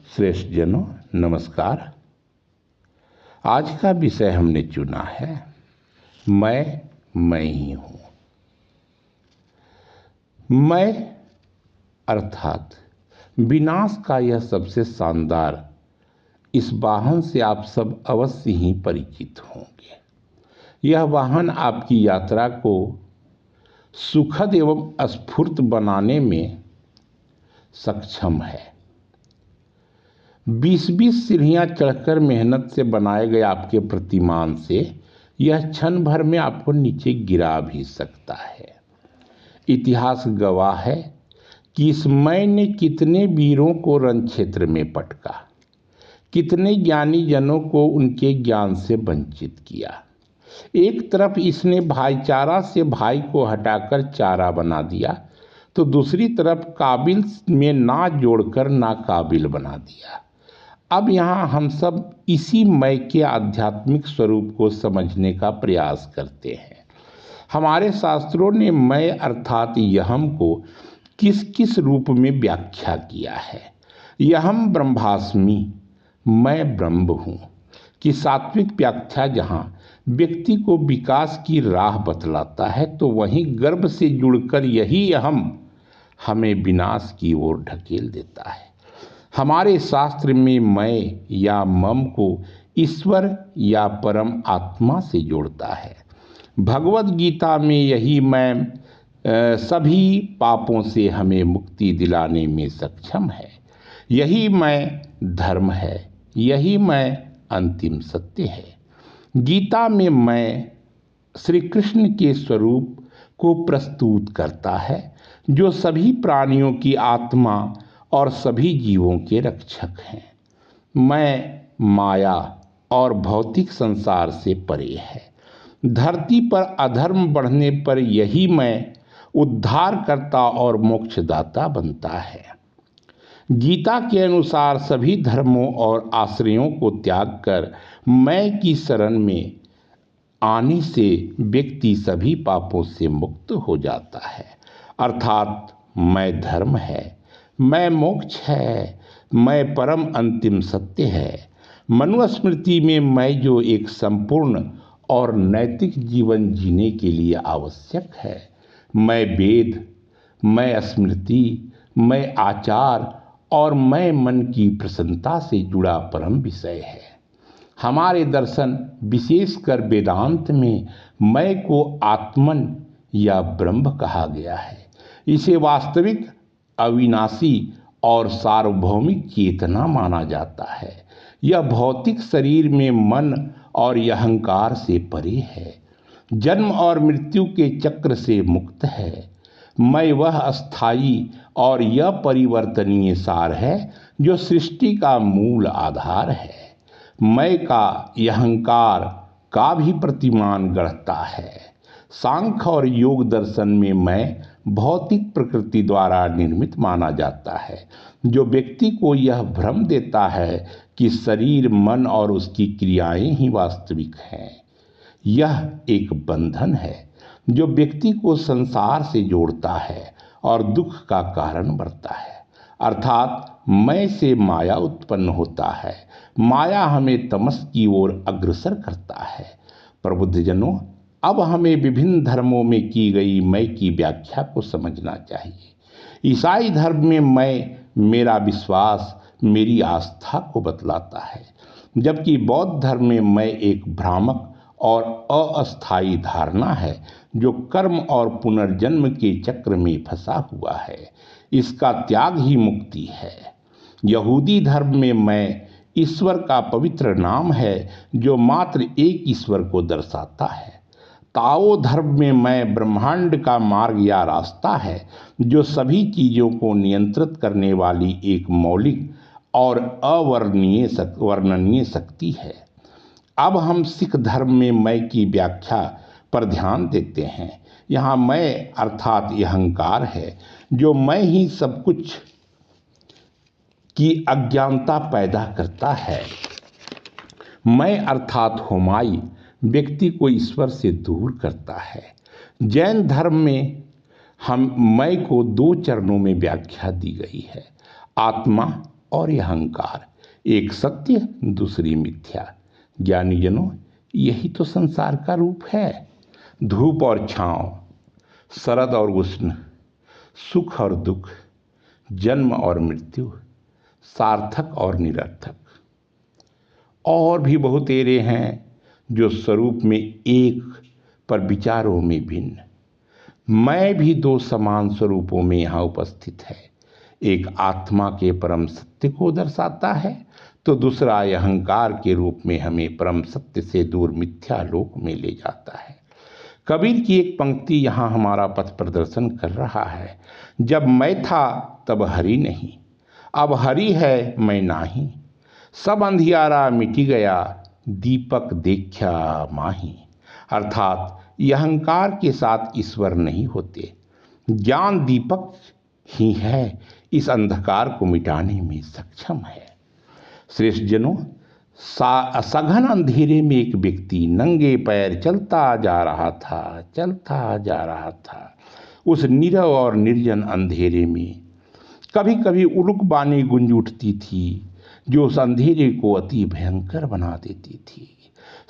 श्रेष्ठ जनों नमस्कार। आज का विषय हमने चुना है मैं ही हूं। मैं अर्थात विनाश का यह सबसे शानदार इस वाहन से आप सब अवश्य ही परिचित होंगे। यह वाहन आपकी यात्रा को सुखद एवं स्फूर्त बनाने में सक्षम है। 20-20 सीढ़ियां चढ़कर मेहनत से बनाए गए आपके प्रतिमान से यह क्षण भर में आपको नीचे गिरा भी सकता है। इतिहास गवाह है कि इस मैं ने कितने वीरों को रण क्षेत्र में पटका, कितने ज्ञानी जनों को उनके ज्ञान से वंचित किया। एक तरफ इसने भाईचारा से भाई को हटाकर चारा बना दिया, तो दूसरी तरफ काबिल में ना जोड़कर नाकाबिल बना दिया। अब यहाँ हम सब इसी मैं के आध्यात्मिक स्वरूप को समझने का प्रयास करते हैं। हमारे शास्त्रों ने मैं अर्थात यहम को किस किस रूप में व्याख्या किया है। यहम ब्रह्मास्मि, मैं ब्रह्म हूँ कि सात्विक व्याख्या जहाँ व्यक्ति को विकास की राह बतलाता है, तो वहीं गर्भ से जुड़कर यही अहम हमें विनाश की ओर ढकेल देता है। हमारे शास्त्र में मैं या मम को ईश्वर या परम आत्मा से जोड़ता है। भगवद गीता में यही मैं सभी पापों से हमें मुक्ति दिलाने में सक्षम है। यही मैं धर्म है, यही मैं अंतिम सत्य है। गीता में मैं श्री कृष्ण के स्वरूप को प्रस्तुत करता है, जो सभी प्राणियों की आत्मा और सभी जीवों के रक्षक हैं। मैं माया और भौतिक संसार से परे है। धरती पर अधर्म बढ़ने पर यही मैं उद्धारकर्ता और मोक्षदाता बनता है। गीता के अनुसार सभी धर्मों और आश्रयों को त्याग कर मैं की शरण में आने से व्यक्ति सभी पापों से मुक्त हो जाता है। अर्थात मैं धर्म है, मैं मोक्ष है, मैं परम अंतिम सत्य है। मनुस्मृति में मैं जो एक संपूर्ण और नैतिक जीवन जीने के लिए आवश्यक है। मैं वेद, मैं स्मृति, मैं आचार और मैं मन की प्रसन्नता से जुड़ा परम विषय है। हमारे दर्शन विशेषकर वेदांत में मैं को आत्मन या ब्रह्म कहा गया है। इसे वास्तविक, अविनाशी और सार्वभौमिक चेतना माना जाता है। यह भौतिक शरीर में मन और अहंकार से परे है, जन्म और मृत्यु के चक्र से मुक्त है। मैं वह अस्थाई और यह परिवर्तनीय सार है जो सृष्टि का मूल आधार है। मैं का अहंकार का भी प्रतिमान गढ़ता है। सांख्य और योग दर्शन में मैं भौतिक प्रकृति द्वारा निर्मित माना जाता है, जो व्यक्ति को यह भ्रम देता है कि शरीर, मन और उसकी क्रियाएं ही वास्तविक हैं। यह एक बंधन है जो व्यक्ति को संसार से जोड़ता है और दुख का कारण बनता है। अर्थात मैं से माया उत्पन्न होता है। माया हमें तमस की ओर अग्रसर करता है। प्रबुद्धजनों, अब हमें विभिन्न धर्मों में की गई मैं की व्याख्या को समझना चाहिए। ईसाई धर्म में मैं मेरा विश्वास, मेरी आस्था को बतलाता है, जबकि बौद्ध धर्म में मैं एक भ्रामक और अस्थायी धारणा है जो कर्म और पुनर्जन्म के चक्र में फंसा हुआ है। इसका त्याग ही मुक्ति है। यहूदी धर्म में मैं ईश्वर का पवित्र नाम है जो मात्र एक ईश्वर को दर्शाता है। ताओ धर्म में मैं ब्रह्मांड का मार्ग या रास्ता है जो सभी चीज़ों को नियंत्रित करने वाली एक मौलिक और अवर्णनीय शक्ति है। अब हम सिख धर्म में मैं की व्याख्या पर ध्यान देते हैं। यहाँ मैं अर्थात अहंकार है जो मैं ही सब कुछ की अज्ञानता पैदा करता है। मैं अर्थात होमाई व्यक्ति को ईश्वर से दूर करता है। जैन धर्म में हम मैं को 2 चरणों में व्याख्या दी गई है। आत्मा और यह अहंकार, एक सत्य दूसरी मिथ्या। ज्ञानीजनों, यही तो संसार का रूप है। धूप और छांव, शरद और उष्ण, सुख और दुख, जन्म और मृत्यु, सार्थक और निरर्थक। और भी बहुतेरे हैं जो स्वरूप में एक पर विचारों में भिन्न। मैं भी दो समान स्वरूपों में यहाँ उपस्थित है। एक आत्मा के परम सत्य को दर्शाता है तो दूसरा अहंकार के रूप में हमें परम सत्य से दूर मिथ्या लोक में ले जाता है। कबीर की एक पंक्ति यहाँ हमारा पथ प्रदर्शन कर रहा है। जब मैं था तब हरि नहीं, अब हरि है मैं नाही। सब अंधियारा मिटी गया, दीपक देखा माही। अर्थात यह अहंकार के साथ ईश्वर नहीं होते। ज्ञान दीपक ही है, इस अंधकार को मिटाने में सक्षम है। श्रेष्ठ जनों, सघन अंधेरे में एक व्यक्ति नंगे पैर चलता जा रहा था। उस नीरव और निर्जन अंधेरे में कभी कभी उलुक बानी गूंज उठती थी जो उस अंधेरे को अति भयंकर बना देती थी।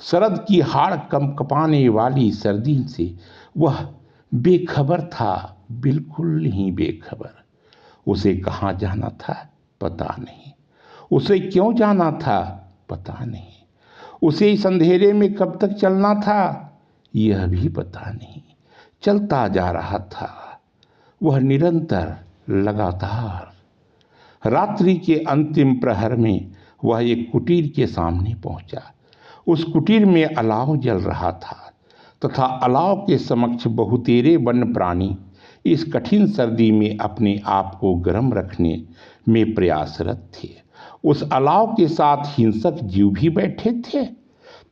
शरद की हाड़ कंपने वाली सर्दी से वह बेखबर था, बिल्कुल ही बेखबर। उसे कहाँ जाना था पता नहीं, उसे क्यों जाना था पता नहीं, उसे इस अंधेरे में कब तक चलना था यह भी पता नहीं। चलता जा रहा था वह निरंतर, लगातार। रात्रि के अंतिम प्रहर में वह एक कुटीर के सामने पहुंचा। उस कुटीर में अलाव जल रहा था तथा अलाव के समक्ष बहुतेरे वन्य प्राणी इस कठिन सर्दी में अपने आप को गर्म रखने में प्रयासरत थे। उस अलाव के साथ हिंसक जीव भी बैठे थे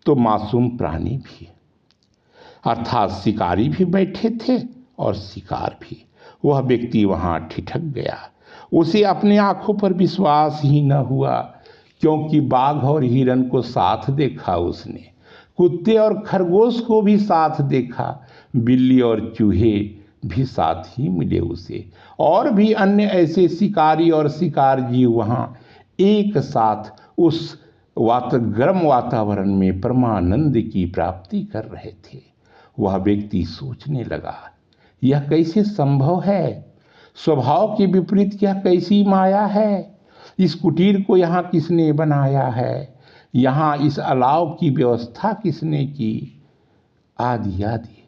तो मासूम प्राणी भी, अर्थात शिकारी भी बैठे थे और शिकार भी। वह व्यक्ति वहां ठिठक गया। उसे अपने आंखों पर विश्वास ही न हुआ, क्योंकि बाघ और हिरन को साथ देखा उसने, कुत्ते और खरगोश को भी साथ देखा, बिल्ली और चूहे भी साथ ही मिले उसे, और भी अन्य ऐसे शिकारी और शिकार जीव वहां एक साथ उस गर्म वातावरण में परमानंद की प्राप्ति कर रहे थे। वह व्यक्ति सोचने लगा, यह कैसे संभव है? स्वभाव के विपरीत यह कैसी माया है? इस कुटीर को यहाँ किसने बनाया है? यहाँ इस अलाव की व्यवस्था किसने की? आदि।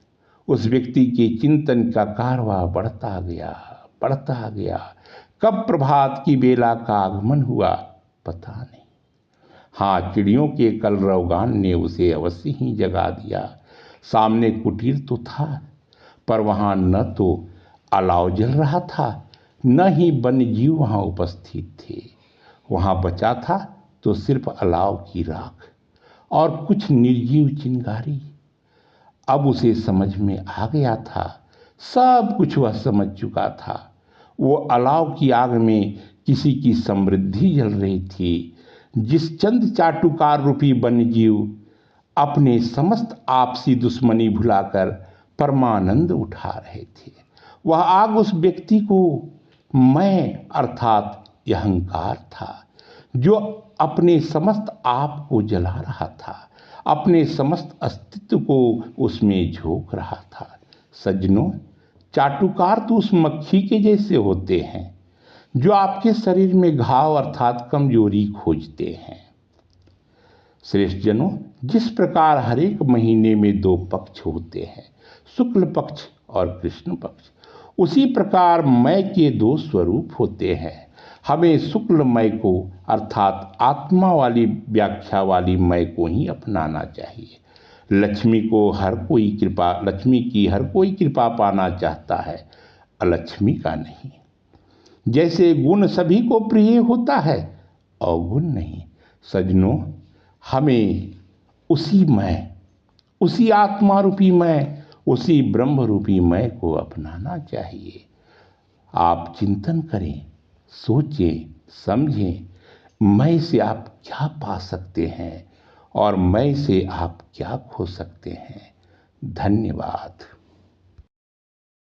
उस व्यक्ति के चिंतन का कारवां बढ़ता गया। कब प्रभात की बेला का आगमन हुआ पता नहीं। हाँ, चिड़ियों के कलरवगान ने उसे अवश्य ही जगा दिया। सामने कुटीर तो था, पर वहां न तो अलाव जल रहा था, न ही वन्य जीव वहां उपस्थित थे। वहां बचा था तो सिर्फ अलाव की राख और कुछ निर्जीव चिंगारी। अब उसे समझ में आ गया था, सब कुछ वह समझ चुका था। वो अलाव की आग में किसी की समृद्धि जल रही थी। जिस चंद चाटुकार रूपी वन्य जीव अपने समस्त आपसी दुश्मनी भुलाकर परमानंद उठा रहे थे, वह आग उस व्यक्ति को मैं अर्थात अहंकार था, जो अपने समस्त आप को जला रहा था, अपने समस्त अस्तित्व को उसमें झोंक रहा था। सज्जनों, चाटुकार तो उस मक्खी के जैसे होते हैं जो आपके शरीर में घाव अर्थात कमजोरी खोजते हैं। श्रेष्ठ जनों, जिस प्रकार हर एक महीने में 2 पक्ष होते हैं, शुक्ल पक्ष और कृष्ण पक्ष, उसी प्रकार मैं के 2 स्वरूप होते हैं। हमें शुक्ल मय को अर्थात आत्मा वाली व्याख्या वाली मय को ही अपनाना चाहिए। लक्ष्मी की हर कोई कृपा पाना चाहता है, अलक्ष्मी का नहीं। जैसे गुण सभी को प्रिय होता है, अवगुण नहीं। सज्जनों, हमें उसी आत्मा रूपी मैं, उसी ब्रह्म रूपी मैं को अपनाना चाहिए। आप चिंतन करें, सोचें, समझें, मैं से आप क्या पा सकते हैं और मैं से आप क्या खो सकते हैं। धन्यवाद।